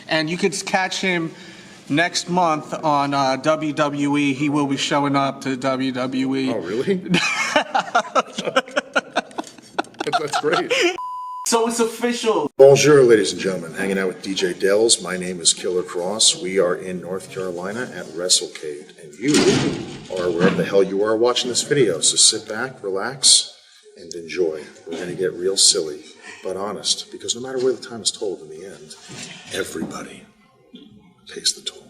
And you could catch him next month on WWE. He will be showing up to WWE. Oh, really? That's great. So it's official. Bonjour, ladies and gentlemen. Hanging out with DJ Delz. My name is Karrion Kross. We are in North Carolina at WrestleCade. And you are wherever the hell you are watching this video. So sit back, relax, and enjoy. We're going to get real silly, but honest. Because no matter where the time is told, in the end, everybody pays the toll.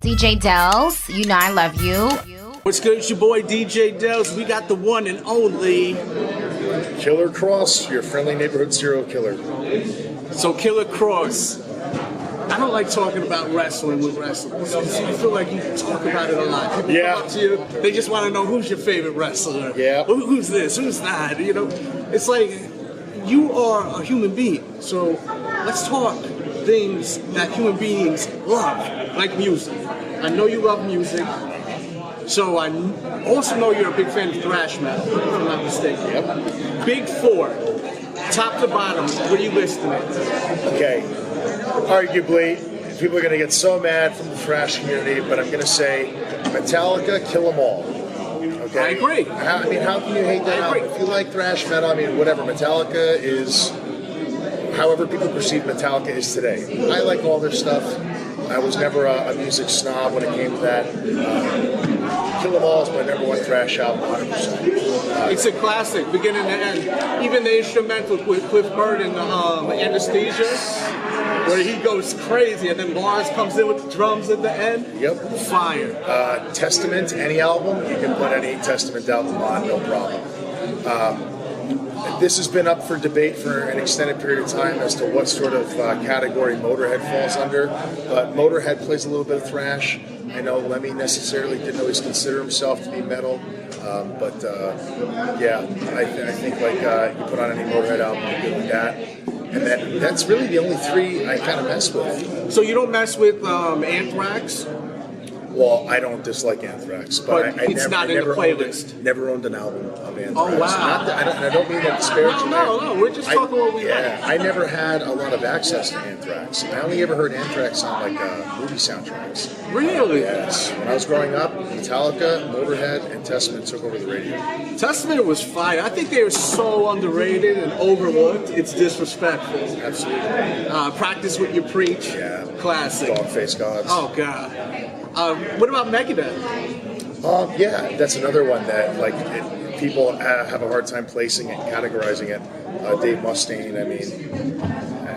DJ Delz, you know I love you. What's good? It's your boy DJ Delz. We got the one and only Karrion Kross, your friendly neighborhood serial killer. So Karrion Kross. I don't like talking about wrestling with wrestlers. I feel like you talk about it a lot. People come up to you, they just want to know who's your favorite wrestler. Yeah. Who's this? Who's that? You know, it's like you are a human being. So let's talk things that human beings love, like music. I know you love music. So I also know you're a big fan of thrash metal, if I'm not mistaken. Yep. Big four, top to bottom, what are you listing it? Okay. Arguably, people are going to get so mad from the thrash community, but I'm going to say Metallica, Kill 'Em All. Okay? I agree. I mean, how can you hate that album? If you like thrash metal, I mean, whatever. Metallica is however people perceive Metallica is today. I like all their stuff. I was never a music snob when it came to that. Kill 'Em All is my number one thrash album, 100%. It's a classic, beginning to end. Even the instrumental with Cliff Burton, Anesthesia, where he goes crazy, and then Lars comes in with the drums at the end. Yep. Fire. Testament, any album, you can put any Testament album on, no problem. This has been up for debate for an extended period of time as to what sort of category Motorhead falls under. But Motorhead plays a little bit of thrash. I know Lemmy necessarily didn't always consider himself to be metal, but I think like you put on any Motorhead album, I'm good with that. And that's really the only three I kind of mess with. So you don't mess with Anthrax? Well, I don't dislike Anthrax, but it's not in the playlist. Never owned an album of Anthrax. Oh, wow. I don't mean that disparagingly. No, we're just talking what we had. I never had a lot of access to Anthrax. I only ever heard Anthrax on like movie soundtracks. Really? Yes. When I was growing up, Metallica, Motorhead, and Testament took over the radio. Testament was fire. I think they were so underrated and overlooked. It's disrespectful. Absolutely. Practice What You Preach. Yeah. Classic. Dog-Faced Gods. Oh, God. What about Megadeth? Yeah, that's another one that people have a hard time placing it, categorizing it. Dave Mustaine, I mean,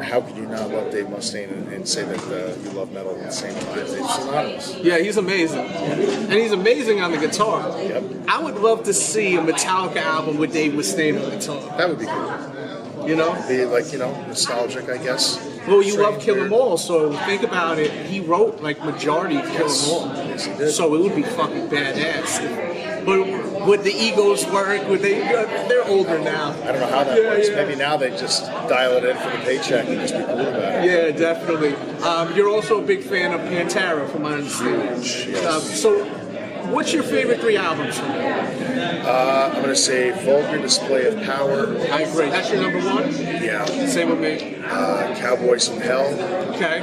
how could you not love Dave Mustaine and say that you love metal at the same time? It's synonymous. Yeah, he's amazing. And he's amazing on the guitar. Yep. I would love to see a Metallica album with Dave Mustaine on the guitar. That would be cool. You know? Be nostalgic, I guess. Well, you love Kill 'Em All, so think about it. He wrote majority of Kill 'Em All. Yes, he did. So it would be fucking badass. But would the Eagles work? Would they? They're older now. I don't know how that works. Yeah. Maybe now they just dial it in for the paycheck and just be cool about it. Yeah, definitely. You're also a big fan of Pantera, from my understanding. Yes. So, what's your favorite three albums from them? I'm going to say Vulgar Display of Power. I agree. That's your number one? Yeah. Same with me. Cowboys from Hell. Okay.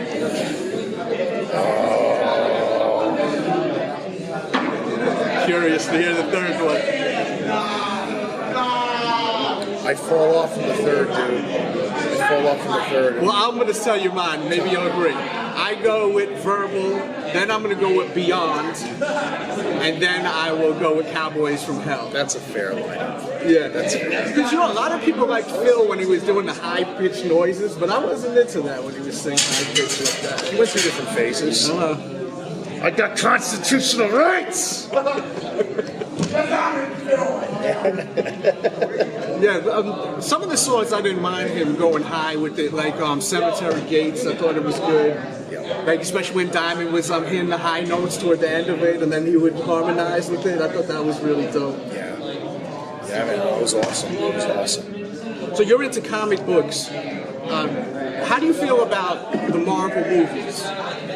Curious to hear the third one. I fall off from the third, dude. I fall off from the third. Well, I'm going to tell you mine. Maybe you'll agree. I go with Verbal, then I'm going to go with Beyond, and then I will go with Cowboys from Hell. That's a fair lineup. Yeah, that's fair. Because, a lot of people liked Phil when he was doing the high-pitched noises, but I wasn't into that when he was singing high-pitched like that. He went through different phases. I got constitutional rights! Yeah, some of the songs I didn't mind him going high with it, like Cemetery Gates. I thought it was good. Yeah. Like especially when Diamond was hitting the high notes toward the end of it, and then he would harmonize with it. I thought that was really dope. Yeah, man, it was awesome. It was awesome. So you're into comic books. How do you feel about the Marvel movies,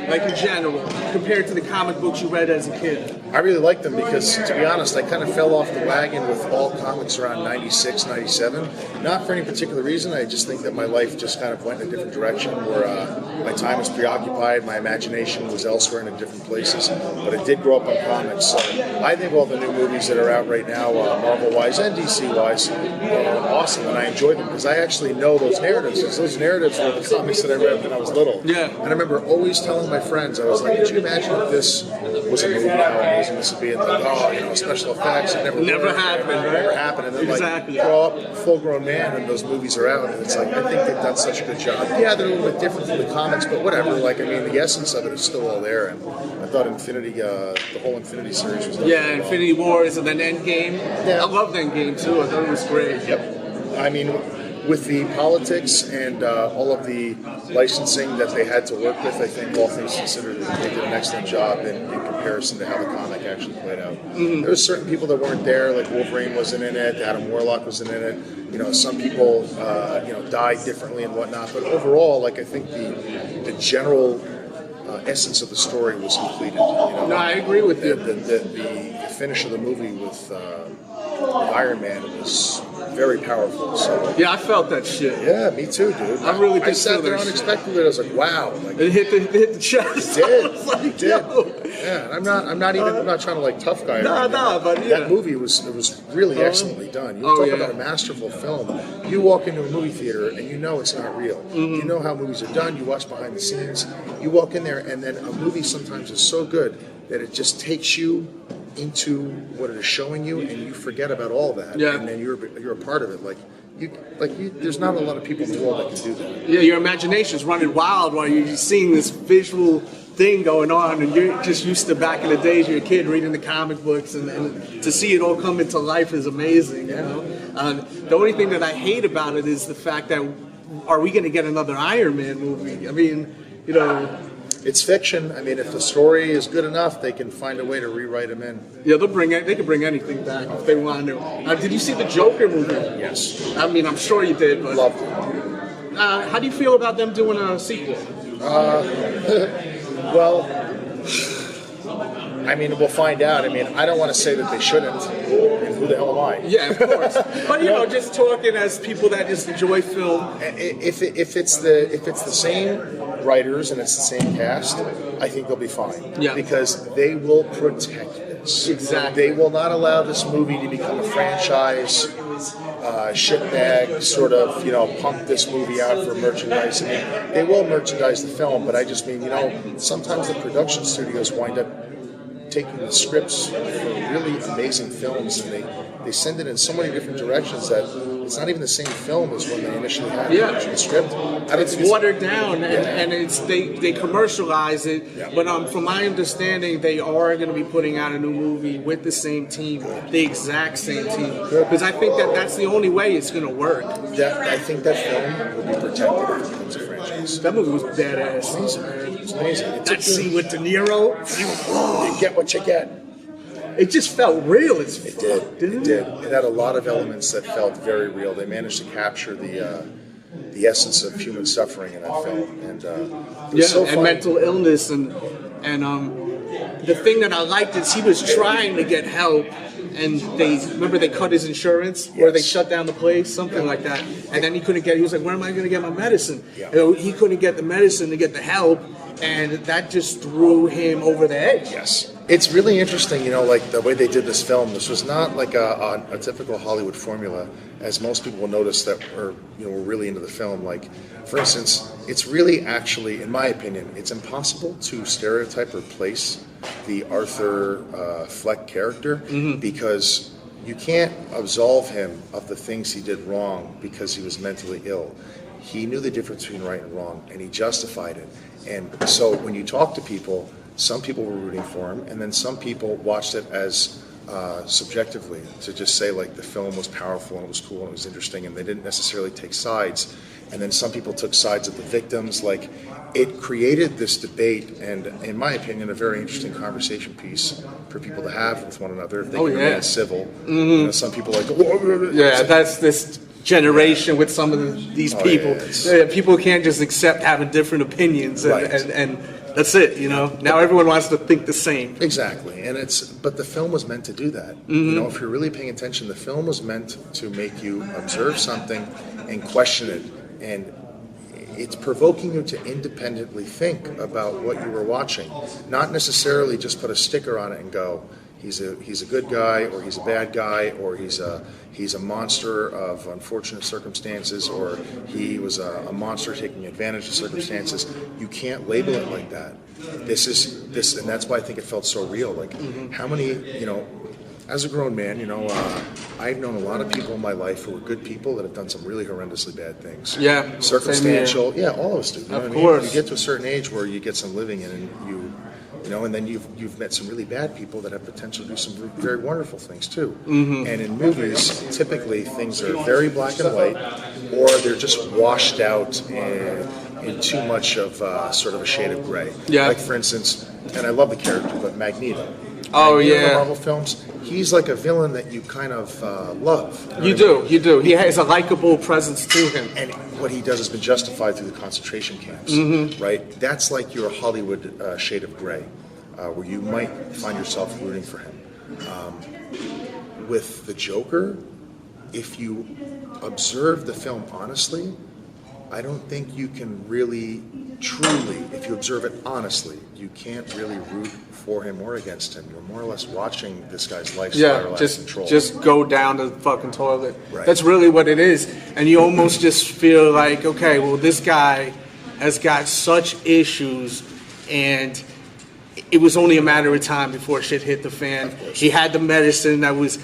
like in general, compared to the comic books you read as a kid? I really like them because, to be honest, I kind of fell off the wagon with all comics around 96, 97. Not for any particular reason. I just think that my life just kind of went in a different direction where my time was preoccupied, my imagination was elsewhere in different places. But I did grow up on comics. So I think all the new movies that are out right now, Marvel-wise and DC-wise, are awesome. And I enjoy them because I actually know those narratives. Because those narratives were the comics that I read when I was little. Yeah. And I remember always telling my friends, I was like, could you imagine if this was a movie, how amazing this would be? And like, oh, you know, special effects, it never happened, right? Never happened. And then exactly. like, grow up, full-grown man, and those movies are out. And it's like, I think they've done such a good job. Yeah, they're a little bit different from the comics, but whatever. Like, I mean, the essence of it is still all there. And I thought the whole Infinity series was Infinity Wars and then Endgame. Yeah. I loved Endgame too. I thought it was great. Yep. I mean, with the politics and all of the licensing that they had to work with, I think all things considered, they did an excellent job in comparison to how the comic actually played out. Mm-hmm. There were certain people that weren't there, like Wolverine wasn't in it, Adam Warlock wasn't in it. You know, some people, died differently and whatnot. But overall, like I think the general essence of the story was completed. You know? No, I agree with you. The finish of the movie with Iron Man was very powerful. So yeah, I felt that shit. Yeah, me too, dude. I really did. I sat there unexpectedly. I was like, wow. Like, it hit the chest. It did. Like, it did. Yeah, and I'm not trying to like tough guy. But yeah. That movie was really excellently done. You talk about a masterful film. You walk into a movie theater and you know it's not real. Mm-hmm. You know how movies are done. You watch behind the scenes. You walk in there and then a movie sometimes is so good that it just takes you into what it is showing you, and you forget about all that, and then you're a part of it. There's not a lot of people in the world that can do that. Yeah, your imagination's running wild while you're seeing this visual thing going on, and you're just used to back in the days you're a kid reading the comic books, and to see it all come into life is amazing. You know, the only thing that I hate about it is the fact that are we going to get another Iron Man movie? I mean, you know. It's fiction. I mean, if the story is good enough, they can find a way to rewrite them in. Yeah, they can bring anything back if they want to. Did you see the Joker movie? Yes. I mean, I'm sure you did. But loved it. How do you feel about them doing a sequel? Well, I mean, we'll find out. I mean, I don't want to say that they shouldn't. And who the hell am I? Yeah, of course. But you know, just talking as people that just enjoy film. If it's the same writers and it's the same cast, I think they'll be fine. Yeah. Because they will protect this. Exactly. They will not allow this movie to become a franchise, shitbag, sort of, pump this movie out for merchandise. I mean, they will merchandise the film, but I just mean, sometimes the production studios wind up taking the scripts for really amazing films, and they send it in so many different directions that it's not even the same film as when they initially had the original script. It's watered down, and it's they commercialize it. Yeah. But from my understanding, they are going to be putting out a new movie with the same team, the exact same team. Because I think that's the only way it's going to work. I think that film will be protected if it becomes a franchise. That movie was badass. It was amazing. That scene with De Niro. You get what you get. It just felt real. It did. It had a lot of elements that felt very real. They managed to capture the essence of human suffering in that film, and it was so funny. Mental illness, and the thing that I liked is he was trying to get help, and they cut his insurance, or they shut down the place, something like that, and then he couldn't get. He was like, "Where am I going to get my medicine?" Yeah. He couldn't get the medicine to get the help, and that just threw him over the edge. Yes. It's really interesting, like the way they did this film. This was not like a typical Hollywood formula, as most people will notice that were really into the film. Like, for instance, it's really actually, in my opinion, it's impossible to stereotype or replace the Arthur Fleck character because you can't absolve him of the things he did wrong because he was mentally ill. He knew the difference between right and wrong, and he justified it. And so when you talk to people, some people were rooting for him, and then some people watched it as subjectively, to just say like the film was powerful and it was cool and it was interesting, and they didn't necessarily take sides. And then some people took sides of the victims. Like, it created this debate, and in my opinion, a very interesting conversation piece for people to have with one another if they can remain civil. Some people are like, that's this. generation with some of these people. People can't just accept having different opinions, and that's it. Now everyone wants to think the same. Exactly, but the film was meant to do that. If you're really paying attention, the film was meant to make you observe something and question it, and it's provoking you to independently think about what you were watching, not necessarily just put a sticker on it and go, he's a good guy, or he's a bad guy, or he's a monster of unfortunate circumstances, or he was a monster taking advantage of circumstances. You can't label it like that. This, and that's why I think it felt so real. Like, how many, as a grown man, I've known a lot of people in my life who are good people that have done some really horrendously bad things. Yeah, circumstantial. Yeah, all of us do. Of course. You get to a certain age where you get some living in, and and then you've met some really bad people that have potential to do some very wonderful things too. And in movies, typically things are very black and white, or they're just washed out in too much of sort of a shade of gray. Yeah. Like, for instance, and I love the character, but Magneto. Oh, Magneto in yeah. the Marvel films, he's like a villain that you kind of love. You do. He has a likable presence to him. And what he does has been justified through the concentration camps, right? That's like your Hollywood shade of gray, where you might find yourself rooting for him. With the Joker, if you observe the film honestly, I don't think you can really, truly, if you observe it honestly, you can't really root for him or against him. You're more or less watching this guy's life spiral out of control. Just go down the fucking toilet. Right. That's really what it is. And you almost just feel like, okay, well, this guy has got such issues, and it was only a matter of time before shit hit the fan. He had the medicine that was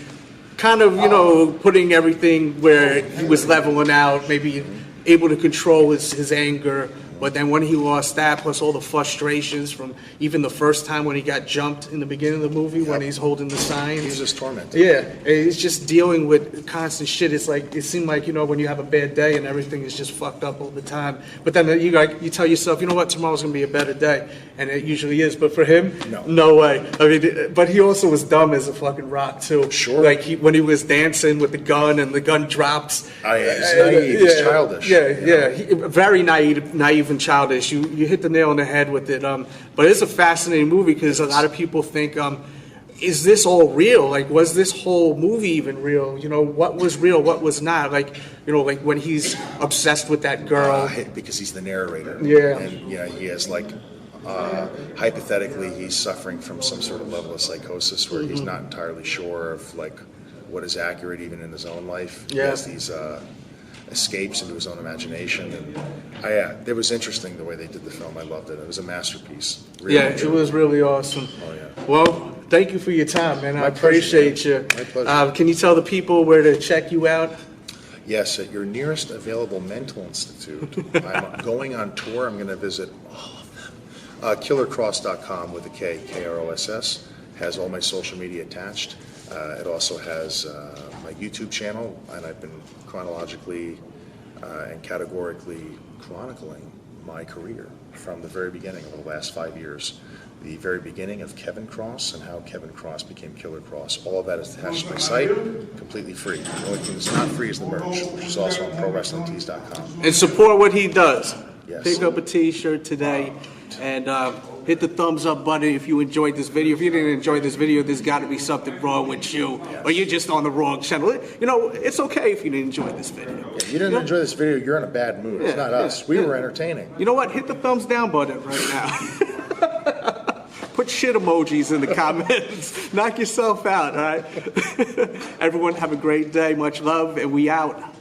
kind of, putting everything where he was leveling out, maybe able to control his anger. But then when he lost that, plus all the frustrations from even the first time when he got jumped in the beginning of the movie, when he's holding the sign. He's just tormented. Yeah, and he's just dealing with constant shit. It's like, it seemed like, when you have a bad day and everything is just fucked up all the time. But then you tell yourself, you know what, tomorrow's going to be a better day. And it usually is. But for him, no way. I mean, but he also was dumb as a fucking rock, too. Sure. Like, when he was dancing with the gun and the gun drops. He's naive. He's childish. Yeah. Very naive and childish. You hit the nail on the head with it. But it's a fascinating movie because a lot of people think, is this all real? Like, was this whole movie even real? What was real? What was not? Like when he's obsessed with that girl. Because he's the narrator. Yeah. And he has hypothetically, he's suffering from some sort of level of psychosis where he's not entirely sure of what is accurate even in his own life. Yeah. He has these escapes into his own imagination, and it was interesting the way they did the film. I loved it. It was a masterpiece. Really, it was really awesome. Oh yeah. Well, thank you for your time, man. I appreciate you. My pleasure. Can you tell the people where to check you out? Yes, at your nearest available mental institute. I'm going on tour. I'm going to visit all of them. KillerKross.com with a K, K-R-O-S-S, has all my social media attached. It also has my YouTube channel, and I've been chronologically and categorically chronicling my career from the very beginning over the last 5 years. The very beginning of Kevin Kross and how Kevin Kross became Killer Kross. All of that is attached to my site, completely free. The only thing that's not free is the merch, which is also on ProWrestlingTees.com. And support what he does. Yes. Pick up a t-shirt today and hit the thumbs up button if you enjoyed this video. If you didn't enjoy this video, there's got to be something wrong with you, or you're just on the wrong channel. It's okay if you didn't enjoy this video. Yeah, you didn't enjoy this video, you're in a bad mood. It's not us. We were entertaining. You know what? Hit the thumbs down button right now. Put shit emojis in the comments. Knock yourself out, all right? Everyone have a great day. Much love, and we out.